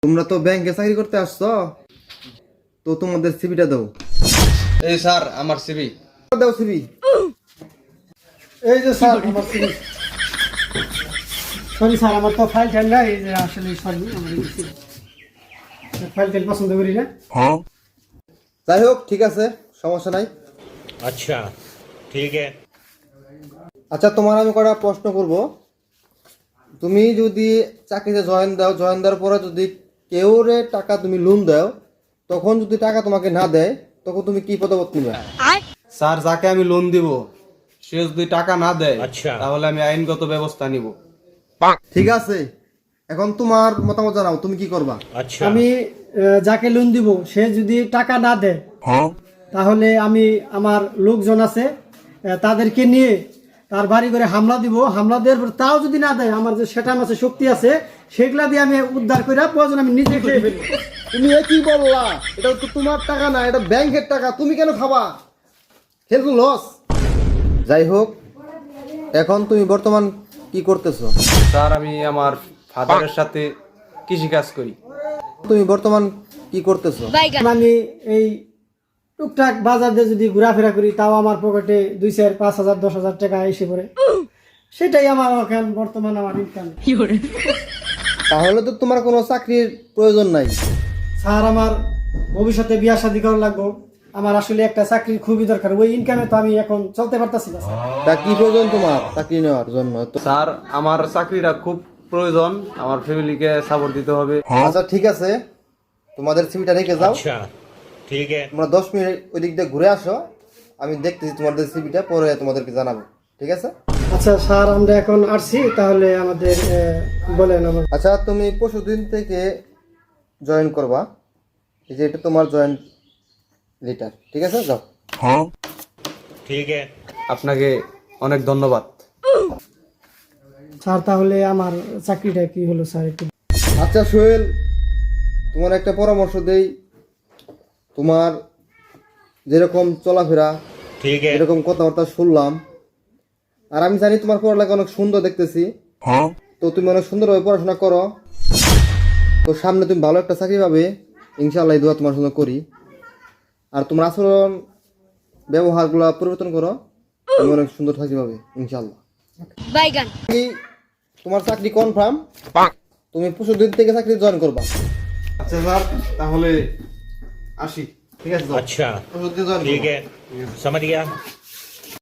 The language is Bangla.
তোমরা তো ব্যাংকে চাকরি করতে আসছো, তো তোমাদের সিভিটা দাও। এই স্যার আমার সিভি। দাও সিভি। এই যে স্যার আমার সিভি। সরি স্যার, আমার তো ফাইল টাইল নাই, এই যে আসলে সরি আমার ফাইল টাইল পছন্দ করি না। যাই হোক, ঠিক আছে, সমস্যা নাই। अच्छा ठीक है। আচ্ছা, তোমার আমি কটা প্রশ্ন করব। তুমি যদি চাকরিতে জয়েন দাও, জয়েন দেওয়ার পরে যদি কেউ টাকা তুমি লোন দাও, তখন যদি টাকা তোমাকে না দেয়, তখন তুমি কি পদক্ষেপ নেবে? স্যার, যাকে আমি লোন দিব সে যদি টাকা না দেয় আচ্ছা। তাহলে আমি আইনগত ব্যবস্থা নিব। ঠিক আছে, এখন তোমার মতামত জানাও, তুমি কি করবা? अच्छा আমি যাকে লোন দিব সে যদি টাকা না দেয় তাহলে আমি আমার লোকজন আছে তাদেরকে নিয়ে তার বাড়ি করে হামলা দিব। হামলা দেওয়ার পর তাও যদি না দেয়, আমার যে সেটাম আছে, শক্তি আছে, সেগুলা দিয়ে আমি উদ্ধার করে প্রয়োজন আমি নিজে খেয়ে ফেলি। তুমি এ কি বললা? এটা তো তোমার টাকা না, এটা ব্যাংকের টাকা, তুমি কেন খাবা? খেলবো লস। যাই হোক, এখন তুমি বর্তমান কি করতেছো? স্যার, আমি আমার ফাদারের সাথে কৃষি কাজ করি। তুমি বর্তমান কি করতেছো? আমি এই টুকটাক বাজার দিয়ে যদি ঘোরাফেরা করি, তাও আমার পকেটে 2, 4, 5,000, 10,000 টাকা এসে পড়ে। সেটাই আমার এখন বর্তমান আমার ইনকাম। তাহলে তো তোমার কোনো চাকরির প্রয়োজন নাই। স্যার, আমার ভবিষ্যতে বিয়া শাদী করা লাগবো, আমার আসলে একটা চাকরির খুবই দরকার। ওই ইনকামে তো আমি এখন চলতে পারতাছি না। তা কি প্রয়োজন তোমার চাকরি নেওয়ার জন্য? তো স্যার, আমার চাকরিটা খুব প্রয়োজন, আমার ফ্যামিলিকে সাপোর্ট দিতে হবে। আচ্ছা, ঠিক আছে, তোমাদের সিভিটা রেখে যাও। अच्छा ठीक है। তোমরা 10 মিনিট ওই দিক দিয়ে ঘুরে আসো, আমি দেখতেছি তোমাদের সিভিটা, পরে তোমাদেরকে জানাবো, ঠিক আছে? আচ্ছা স্যার, আমরা এখন আসছি, তাহলে আমাদের বলেন আমার। আচ্ছা, তুমি পরশুদিন থেকে জয়েন করবা। এই যে এটা তোমার জয়েন লেটার, ঠিক আছে? যাও। ठीक है। আপনাকে অনেক ধন্যবাদ। স্যার, তাহলে আমার চাকরিটা কি হলো স্যার একটু? আচ্ছা সোহেল, তোমার একটা পরামর্শ দেই। তোমার যেরকম চলাফেরা, ठीक है। এরকম কথাবার্তা শুনলাম, আর আমি জানি তোমার পড়ালেখা অনেক সুন্দর দেখতেছি, তো তুমি অনেক সুন্দরভাবে পড়াশোনা করো, তো সামনে তুমি ভালো একটা চাকরি পাবে ইনশাআল্লাহ, এই দোয়া তোমার জন্য করি। আর তোমার আচরণ ব্যবহারগুলো পরিবর্তন করো, তুমি অনেক সুন্দর চাকরি পাবে ইনশাআল্লাহ। তোমার চাকরি কনফার্ম, তুমি 25 দিন থেকে চাকরি জয়েন করবা। আচ্ছা স্যার, তাহলে আসি। ঠিক আছে? अच्छा 25 দিন জয়েন ठीक করবা। है, समझ गया।